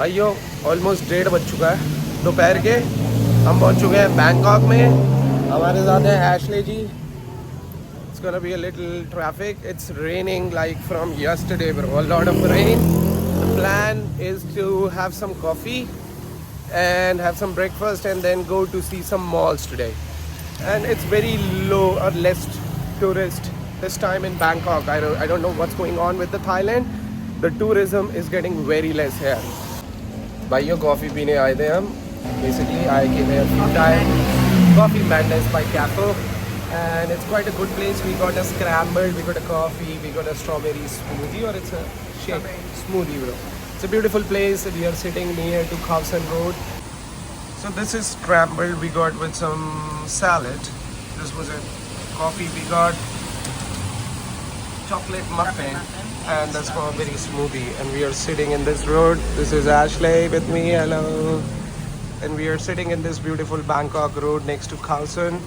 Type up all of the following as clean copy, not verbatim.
भाइयों ऑलमोस्ट 1:30 बज चुका है दोपहर के। हम पहुंच चुके हैं बैंकॉक में। हमारे साथ है Ashley ji. It's gonna be a little traffic. It's raining like from yesterday bro. A lot of rain. The plan is to have some coffee and have some breakfast and then go to see some malls today. And it's very low or less tourist this time in Bangkok. I don't know what's going on with the Thailand. The tourism is getting very less here. भाइयों coffee पीने आए थे हम। Basically I came here few times. Coffee Madness by Capo, and it's quite a good place. We got a scrambled, we got a coffee, we got a strawberry smoothie, or it's a shake smoothie, bro. It's a beautiful place. We are sitting near to Khao San Road. So this is scrambled. We got with some salad. This was a coffee. We got chocolate muffin and the strawberry smoothie. And we are sitting in this road. This is Ashley with me. Hello. And we are sitting in this beautiful Bangkok road next to Khao San.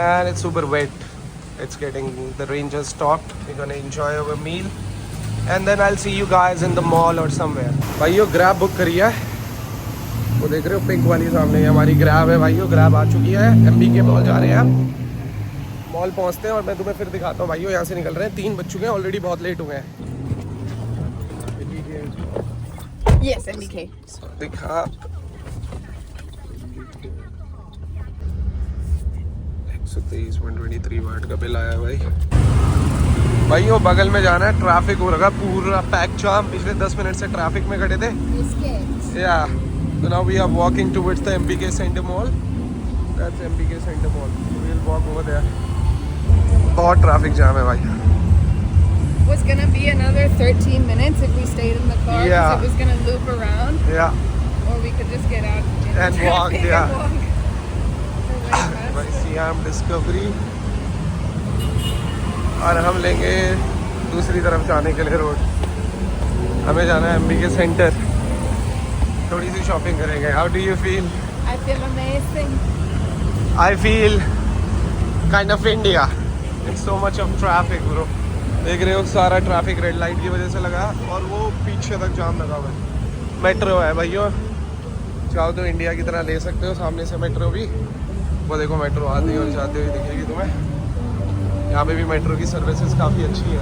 And it's super wet. It's getting, the rain just stopped. We're gonna enjoy our meal. And then I'll see you guys in the mall or somewhere. भाइयों grab book करी है। वो देख रहे हो pink वाली सामने हमारी ग्रैब है भाइयों। ग्रैब आ चुकी है। MBK मॉल जा रहे हैं हम। मॉल पहुंचते हैं और मैं तुम्हें फिर दिखाता हूँ भाइयों। यहाँ से निकल रहे हैं। 3 बज चुके हैं ऑलरेडी, बहुत लेट हो गए हैं। Yes, MBK. दिखा 123 वाट का बिल आया भाई। भाइयों बगल में जाना है। ट्रैफिक हो रहा पूरा पैक जाम। पिछले 10 मिनट से ट्रैफिक में खड़े थे। Yeah. So now we are walking towards the MBK Center Mall. That's MBK Center Mall. We'll walk over there. बहुत ट्रैफिक जाम है भाई। Was gonna be another 13 minutes if we stayed in the car. Yeah. 'Cause it was gonna loop around. Yeah. Or we could just get out in And the walk, traffic yeah. and walk. We're way भाई past. SIAM discovery. और हम लेंगे दूसरी तरफ जाने के लिए road. हमें जाना है MBK सेंटर। थोड़ी सी शॉपिंग करेंगे। How do you feel? I feel amazing. I feel kind of India. It's so much of traffic bro. देख रहे हो सारा ट्रैफिक रेड लाइट की वजह से लगा और वो पीछे तक जाम लगा हुआ है। मेट्रो है भाइयों। चाहो तो इंडिया की तरह ले सकते हो सामने से मेट्रो भी। वो देखो मेट्रो आती और जाती हुई दिखेगी तुम्हें। यहाँ पे भी मेट्रो की सर्विसेज काफ़ी अच्छी है।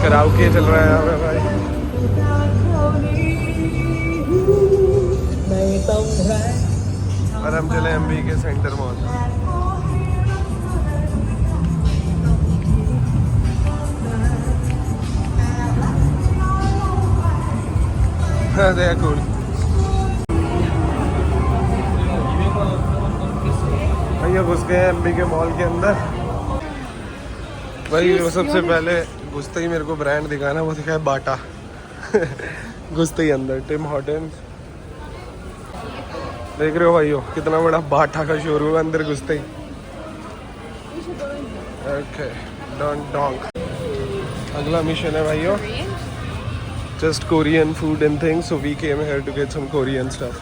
कराओके चल रहा है यहाँ पे भाई। और हम चले MBK centre mall. they are cool. भैया घुस गए MBK मॉल के अंदर। भाई वो सबसे पहले घुसते ही मेरे को ब्रांड दिखाना, वो दिखा है बाटा। घुसते ही अंदर टिम हॉर्टन्स। देख रहे हो भाइयों कितना बड़ा बाटा का शोरूम है अंदर घुसते ही। ओके डोंट डोंक। अगला मिशन है भाइयों Korean? Just Korean food and things, so we came here to get some Korean stuff.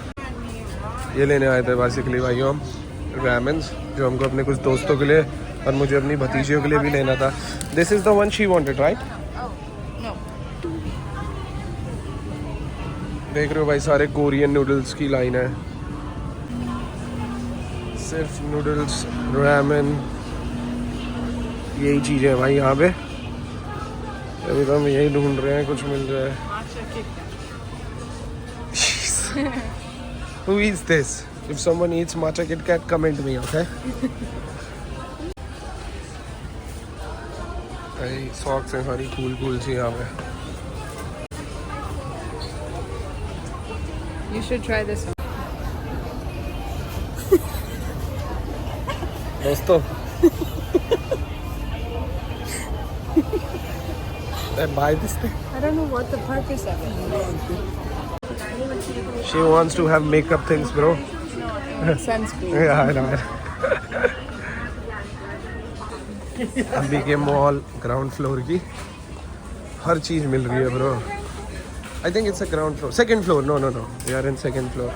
ये लेने आए थे बेसिकली भाइयों हम रामेन्स, जो हमको अपने कुछ दोस्तों के लिए और मुझे अपनी भतीजियों के लिए भी लेना था। This is the one she wanted right. No. देख रहे हो भाई सारे कोरियन नूडल्स की लाइन है। सिर्फ नूडल्स रामेन यही चीज़ें हैं भाई यहाँ पे। अभी तो हम यही ढूंढ रहे हैं कुछ मिल जाए। Who is this? If someone eats matcha Kit Kat, comment me, okay? भाई सॉक्स हैं सारी कूल सी यहाँ पे। You should try this one. दोस्तों buy this thing. I don't know what the purpose of it is. She wants to have makeup things, bro. Sunscreen. Yeah, I know. MBK mall ground floor की हर चीज़ मिल रही है bro. I think it's a ground floor. Second floor. No. We are in second floor.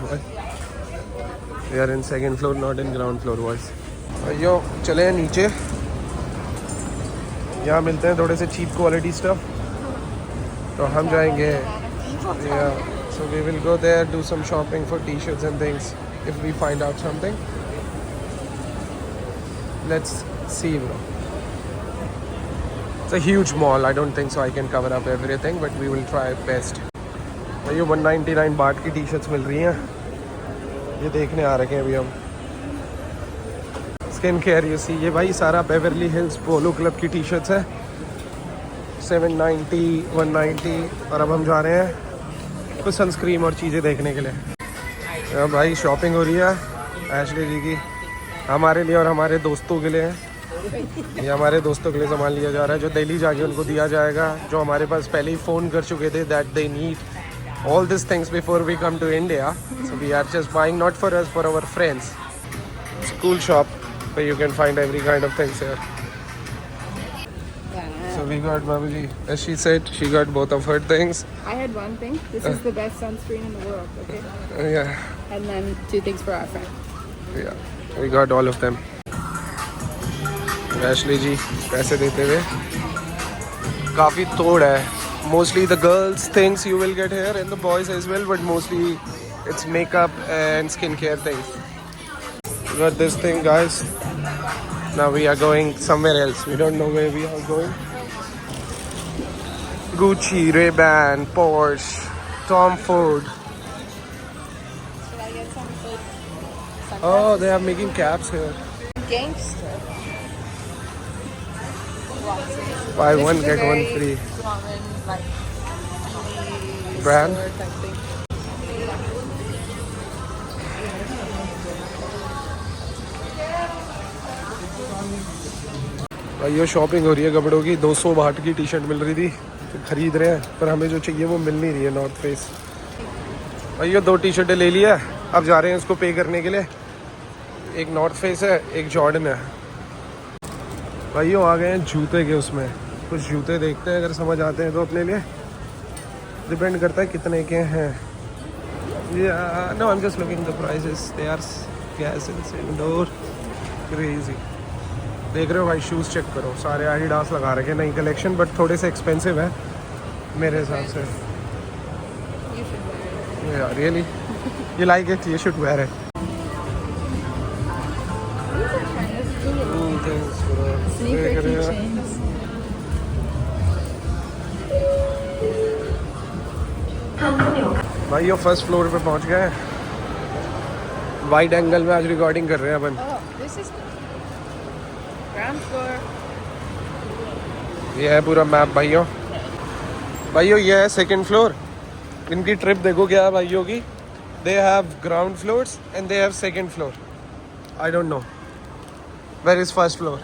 We are in second floor, not in ground floor, boys. भाइयों चले हैं नीचे। यहाँ मिलते हैं थोड़े से चीप क्वालिटी स्टफ, तो हम जाएंगे. Yeah, so we will go there, do some shopping for t-shirts and things if we find out something. Let's see, bro. It's a huge mall. I don't think so I can cover up everything, but we will try best. ये 199 बाट की T-shirts मिल रही हैं. ये देखने आ रखे हैं अभी हम. स्किन केयर यू सी, ये भाई सारा बेवरली हिल्स पोलो क्लब की टी-शर्ट्स है. 790, 190. और अब हम जा रहे हैं कुछ सनस्क्रीन और चीज़ें देखने के लिए. अब भाई शॉपिंग हो रही है एशली जी की, हमारे लिए और हमारे दोस्तों के लिए. ये हमारे दोस्तों के लिए सामान लिया जा रहा है जो दिल्ली जाके उनको दिया जाएगा, जो हमारे पास पहले ही फ़ोन कर चुके थे that they need all these things before we come to India. So we are just buying not for us, for our friends. It's a cool shop where you can find every kind of things here. So we got Babuji, as she said, she got both of her things. I had one thing. This is the best sunscreen in the world, okay? Yeah, And then 2 things for our friend. yeah, we got all of them. Ashley जी पैसे देते हुए काफ़ी तोड़ है. Mostly the girls things you will get here and the boys as well, but mostly it's makeup and skincare things. We got this thing, guys. Now we are going somewhere else. We don't know where we are going. Gucci, Ray-Ban, Porsche, Tom Ford. Should I get some for Oh, they are making caps here. Gangster. Buy This one is a get one very free. common, like, Brand? store type thing. भाई ये shopping हो रही है कपड़ों की. 200 बाट की T shirt मिल रही थी, तो खरीद रहे हैं, पर हमें जो चाहिए वो मिल नहीं रही है. नॉर्थ फेस भाई ये 2 टी शर्टें ले लिया, अब जा रहे हैं इसको पे करने के लिए. एक नॉर्थ फेस है, एक जॉर्डन है. भाई ये आ गए हैं जूते के उसमें. कुछ जूते देखते हैं, अगर समझ आते हैं तो अपने लिए. डिपेंड करता है कितने के हैं. No I'm just looking the prices, they are gas indoor crazy. देख रहे हो भाई, शूज़ चेक करो, सारे एडिडास लगा रखे हैं, नई कलेक्शन, बट थोड़े से एक्सपेंसिव है मेरे हिसाब से. You should wear it. Yeah, really? You like it? You should wear it. These are kind of cool. Thanks, bro. Sneaker देख रहे हो? keychains. भाई ये फर्स्ट फ्लोर पे पहुंच गए हैं. वाइड एंगल में आज रिकॉर्डिंग कर रहे हैं अपन. Oh, this is ground floor. ये है पूरा मैप भाइयों. भाइयों ये है सेकंड फ्लोर. इनकी ट्रिप देखो क्या है भाइयों की. They have ground floors and they have second floor. I don't know where is first floor.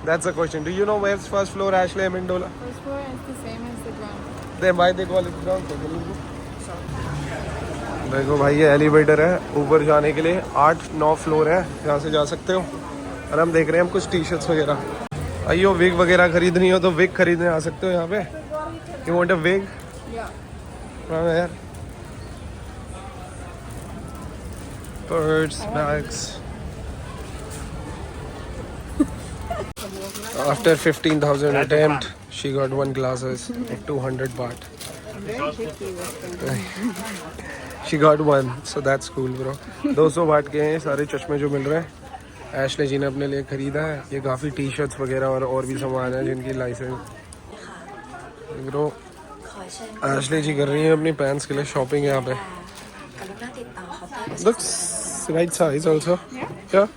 That's a question. Do you know where is first floor Ashley Amendola? First floor is the same as the ground. Then why they call it ground floor? देखो भाई ये elevator है ऊपर जाने के लिए. 8-9 floor है, यहाँ से जा सकते हो. और हम देख रहे हैं हम कुछ टी शर्ट्स वगैरह. आइयो विग वगैरह खरीदनी हो तो विग खरीदने आ सकते हो यहाँ पे. You want a wig? Yeah. हाँ यार. Purse, bags. After 15,000 attempt, she got 1 glasses at 200 baht. I'm very picky with them. She got 1, so that's cool, bro. 200 बाट के हैं सारे चश्मे जो मिल रहे हैं. एशले जी ने अपने लिए खरीदा है. ये काफ़ी टी शर्ट्स वगैरह और भी सामान है जिनकी लाइसेंस. ब्रो एशले जी कर रही है अपनी पैंट्स के लिए शॉपिंग यहाँ पे. Looks right size also. Yeah.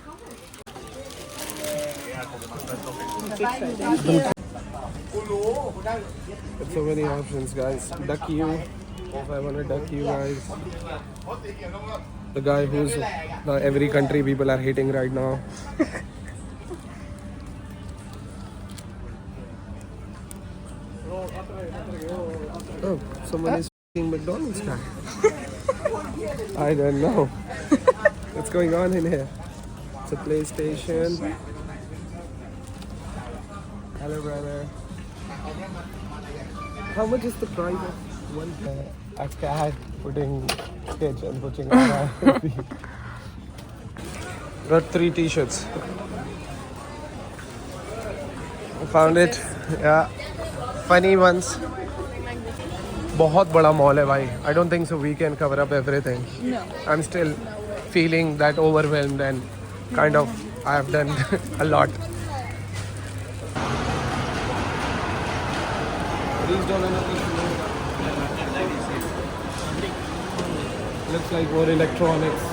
So many options, guys. Duck you. If I want to duck you guys. The guy who's every country people are hating right now. Oh, someone is f***ing McDonald's guy. I don't know. What's going on in here? It's a PlayStation. Hello, brother. How much is the price of one? A cat putting stitch and putting on. Got 3 t-shirts. Found it. Yeah. Funny ones. बहुत बड़ा mall है भाई. I don't think so we can cover up everything. No. I'm still feeling that overwhelmed and kind of I have done a lot. Looks like more electronics.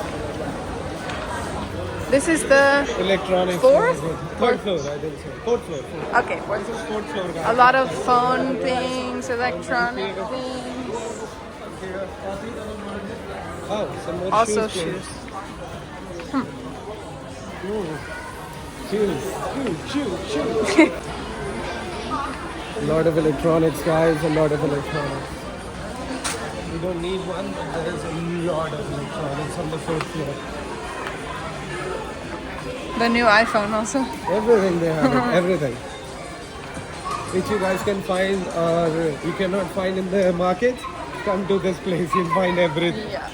This is the Electronics. Fourth? Third floor, I think so. Fourth floor. okay. This is fourth floor, guys. A lot of phone things, electronic things, Oh, some more also shoes. shoes. Shoes. A lot of electronics, guys. A lot of electronics. We don't need one, but there is a lot of electronics on the fourth floor. The new iPhone also. Everything they have, it, everything. Which you guys can find or you cannot find in the market. Come to this place, you'll find everything. Yeah.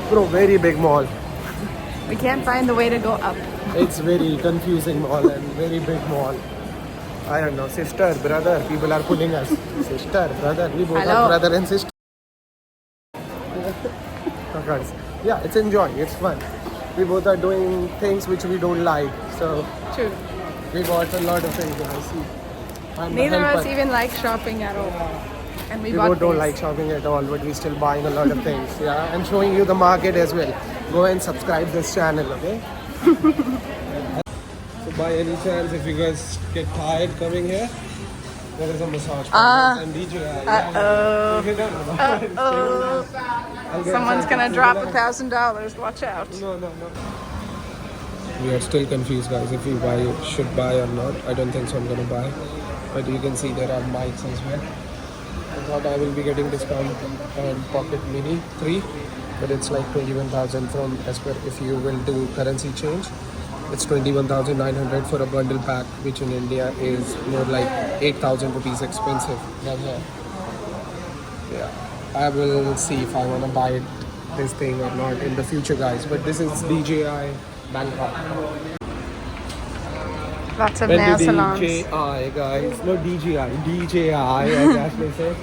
Bro, very big mall. We can't find the way to go up. It's very confusing mall and very big mall. I don't know, sister, brother, people are pulling us. Sister, brother, we both Hello. are brother and sister. Oh, guys. Yeah, it's enjoying, it's fun. We both are doing things which we don't like. So True. we bought a lot of things, guys. See, I'm the Neither of us helper. even like shopping at all. And we We bought both don't these. like shopping at all, but we're still buying a lot of things. Yeah, and showing you the market as well. Go and subscribe this channel, okay? So by any chance, if you guys get tired coming here, there is a massage parlor and DJI. Uh-oh. Uh-oh. Someone's gonna drop $1,000. Watch out. No. We are still confused, guys, if we should buy or not. I don't think so I'm gonna buy. But you can see there are mics as well. I thought I will be getting discount on Pocket Mini 3, but it's like 21,000 from as per if you will do currency change. It's 21,900 for a bundle pack, which in India is more like 8,000 rupees expensive than here. Yeah, I will see if I want to buy this thing or not in the future, guys. But this is DJI Bangkok. Lots of nail salons. DJI, guys. No DJI, DJI, as Ashley said.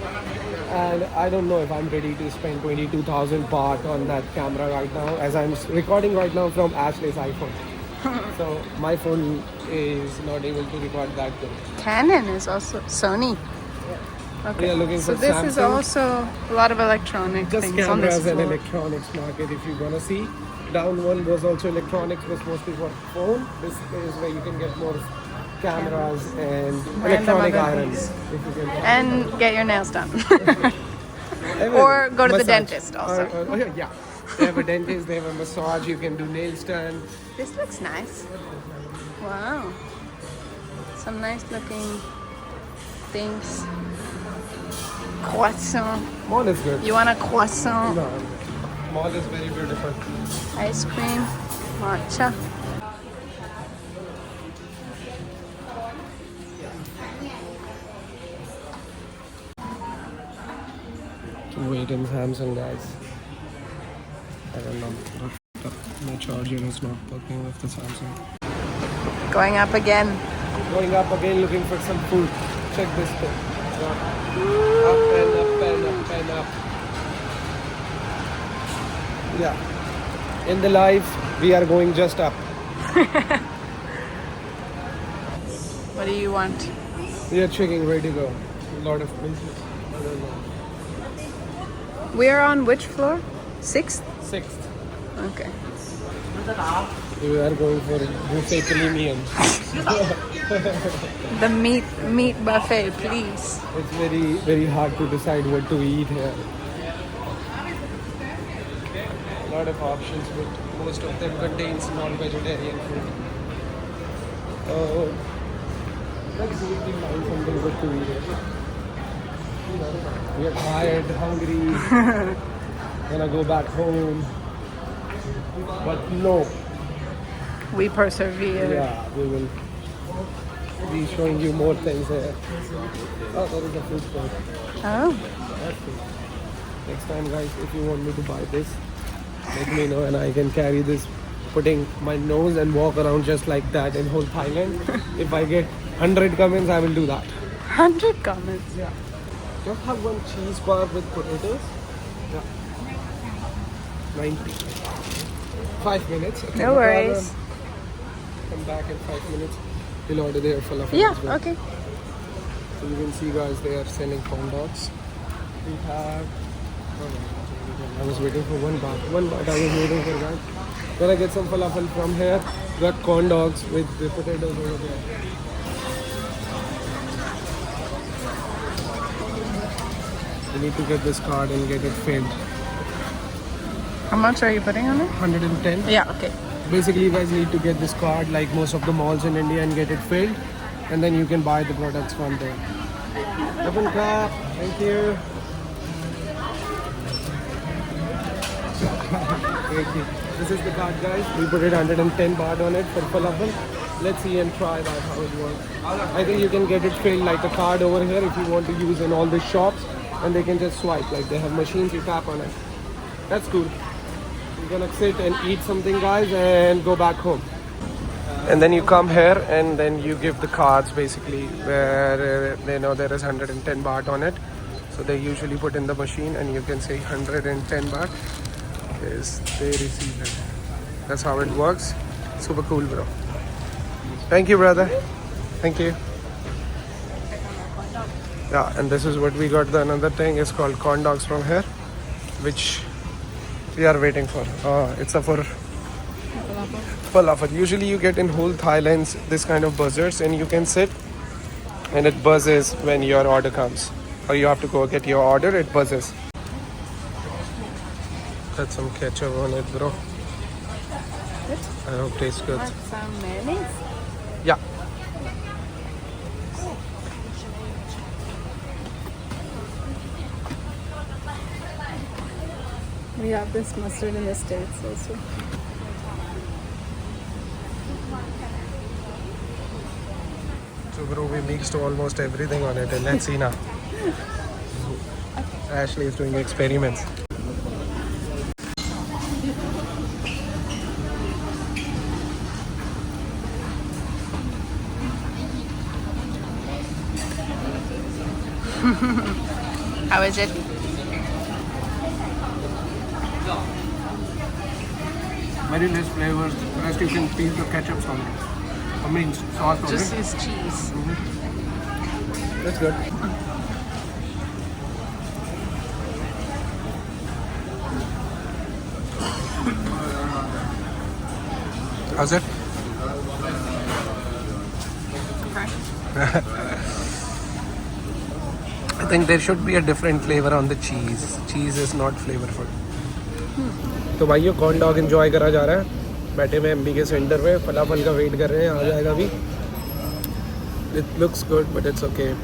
And I don't know if I'm ready to spend 22,000 baht on that camera right now, as I'm recording right now from Ashley's iPhone. So my phone is not able to record that good. Canon is also Sony. Okay. We are looking So for this is Samsung. also a lot of electronic Just things on this cameras and floor. electronics market, if you wanna see. Down one was also electronics, was mostly for phone. This is where you can get more cameras and electronic other irons. things. If you can. And get your nails done. Everything. Or go to the Massage. dentist also. Yeah. They have a dentist, they have a massage, you can do nails done. This looks nice. Wow. Some nice looking things. Croissant. Mall is good. You want a croissant? No, mall is very beautiful. Ice cream. Matcha. Wait in Samsung, guys. I don't know. My charger is not working with the Samsung. Going up again. Going up again, looking for some food. Check this thing. Up and up and up and up. Yeah. In the life, we are going just up. What do you want? We are checking where to go. A lot of places. I don't know. We're on which floor? 6th? Sixth. Okay. We are going for buffet premium. The meat buffet, please. It's very hard to decide what to eat here. A lot of options, but most of them contains non-vegetarian food. Let's see if we find something good to eat here. We are tired, hungry, gonna go back home. But no, We persevere. yeah, we will be showing you more things here. Oh, there is a food court. Oh. That's it. Next time, guys, if you want me to buy this, let me know and I can carry this, putting my nose and walk around just like that in whole Thailand. If I get 100 comments, I will do that. 100 comments. Yeah. Just have one cheese bar with potatoes. Yeah. 90. 5 minutes. Okay, No worries. problem. Come back in 5 minutes. We'll order their falafel Yeah, as well. okay. So you can see guys, they are selling corn dogs. We have... I was waiting for one baht. One baht I was waiting for guys. Then I get some falafel from here. Got corn dogs with the potatoes over there. You need to get this card and get it filled. How much are you putting on it? 110. Yeah, okay. Basically, you guys need to get this card like most of the malls in India and get it filled, and then you can buy the products from there. Open cup. Thank you. Thank you. This is the card, guys. We put it 110 baht on it for falafel. Let's see and try that how it works. I think you can get it filled like a card over here if you want to use in all the shops, and they can just swipe. Like they have machines, you tap on it. That's cool. You're gonna sit and eat something, guys, and go back home. And then you come here and then you give the cards basically where they know there is 110 baht on it. So they usually put in the machine and you can say 110 baht is they receive it. That's how it works. Super cool, bro. Thank you, brother. Thank you. Yeah, and this is what we got. The another thing is called corn dogs from here, which we are waiting for. It's a for falafel. Usually you get in whole Thailand this kind of buzzers and you can sit and it buzzes when your order comes. Or you have to go get your order, it buzzes. Got some ketchup on it, bro. Good. I hope it tastes good. Want some mayonnaise? Yeah. We have this mustard in the States also. So bro, we mixed almost everything on it and let's see now. Ashley is doing experiments. How is it? Very less flavors. The rest you can feel the ketchup on it. I mean sauce on Just it. use cheese. That's good. How's it? I think there should be a different flavor on the cheese. Cheese is not flavorful. तो भाइयों corn dog enjoy करा जा रहा है. बैठे हुए MB के centre में फलाफल का वेट कर रहे हैं. आ जाएगा अभी. It looks good but it's okay.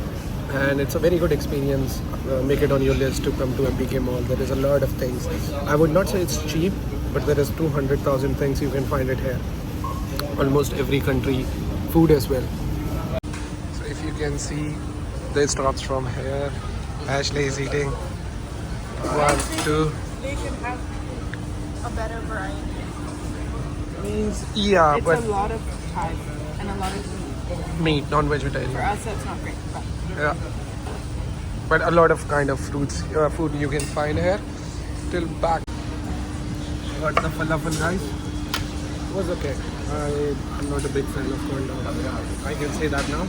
And it's a very good experience. Make it on your list to come to MBK Mall. There is a lot of things. I would not say it's cheap, but there is 200,000 things you can find it here. Almost every country, food as well. So if you can see, this stops from here. Ashley is eating. 1, 2. They should have a better variety. Means yeah, It's but a lot of type and a lot of meat, non-vegetarian. For us, that's not great. But Yeah, but a lot of kind of fruits, food you can find here. Till back. Got the falafel, guys. It was okay. I'm not a big fan of corn dog. I can say that now.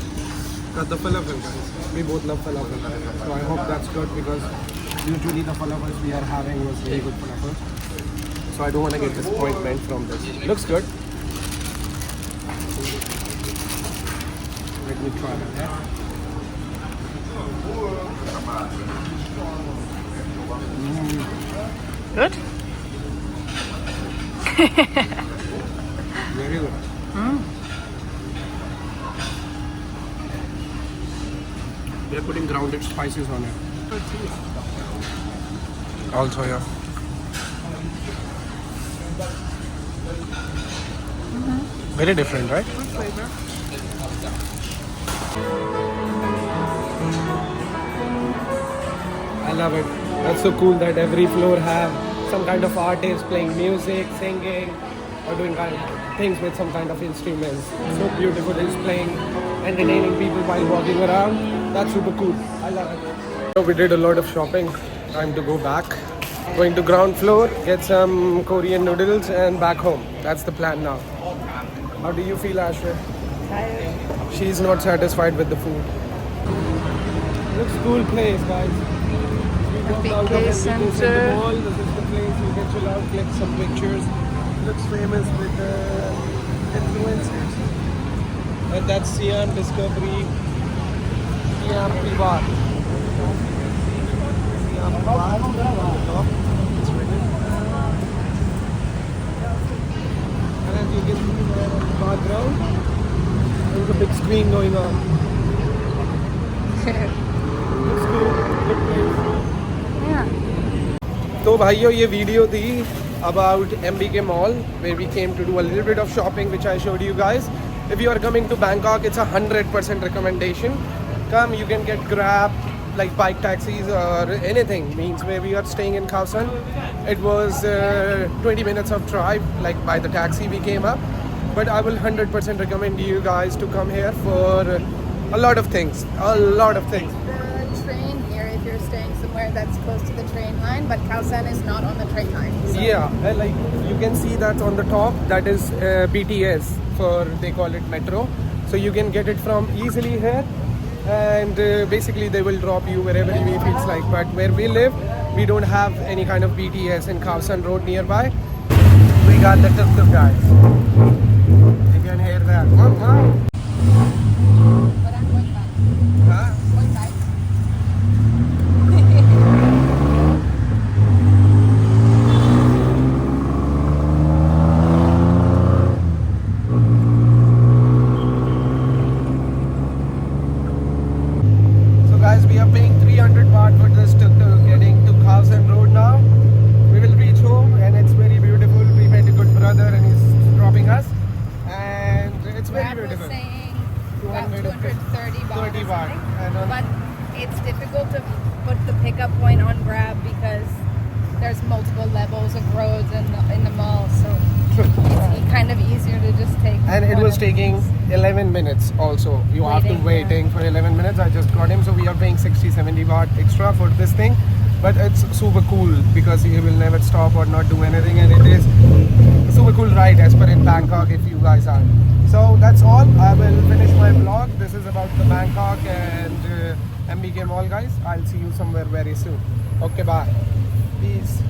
Got the falafel, guys. We both love falafel. So I hope that's good because usually the falafels we are having was very good falafel. So I don't want to get disappointment from this. Looks good. Let me try that. Yeah? good. Very good. They're putting grounded spices on it. Also, yeah. Very different, right? Good flavor. I love it. That's so cool that every floor have some kind of artist playing music, singing, or doing kind of things with some kind of instruments. So beautiful. He's playing entertaining people while walking around. That's super cool. I love it. So we did a lot of shopping. Time to go back. Going to ground floor, get some Korean noodles and back home. That's the plan now. How do you feel, Ashray? Tired. She's not satisfied with the food. Looks cool place, guys. We walked big out of play MBK Center center. Mall. This is the place you can chill out, click some pictures. Looks famous with the influencers. And that's Siam Discovery. Siam Privat. Siam Privat on the top. It's written. And as you can see there on the background, there's a big screen going on. Looks cool. Good place. Yeah. तो भाइयों ये video थी about MBK Mall where we came to do a little bit of shopping which I showed you guys. If you are coming to Bangkok, it's 100% recommendation. Come, you can get Grab, like bike taxis or anything. Means where we are staying in Khao San, it was 20 minutes of drive, like by the taxi we came up. But I will 100% recommend you guys to come here for a lot of things. A lot of things. The train here, if you're staying somewhere that's close to the train line, but Khao San is not on the train line. So. Yeah, like you can see that on the top, that is BTS, for they call it metro. So you can get it from easily here, and basically they will drop you wherever you feels like. But where we live, we don't have any kind of BTS in Khao San Road nearby. We got the tuk-tuk guys. You can hear that. Wow, wow. But I'm going back. Huh? Going back. So guys, we are paying 300 baht for this tuk-tuk getting to Khao San Road now. We will reach home and it's very beautiful. We met a good brother and he's dropping us. And it's very Brad was beautiful. saying about 230 230 baht. 30 or baht. something. And But it's difficult to put the pickup point on Grab because there's multiple levels of roads in the mall. So it's kind of easier to just take. and it one was of taking these. 11 minutes also. You have to waiting for 11 minutes. I just got him. So we are paying 60-70 baht extra for this thing. But it's super cool because he will never stop or not do anything. And it is a super cool ride as per in Bangkok if you guys are. So that's all. I will finish my vlog. This is about the Bangkok and MBK Mall, guys. I'll see you somewhere very soon. Okay, bye. Peace.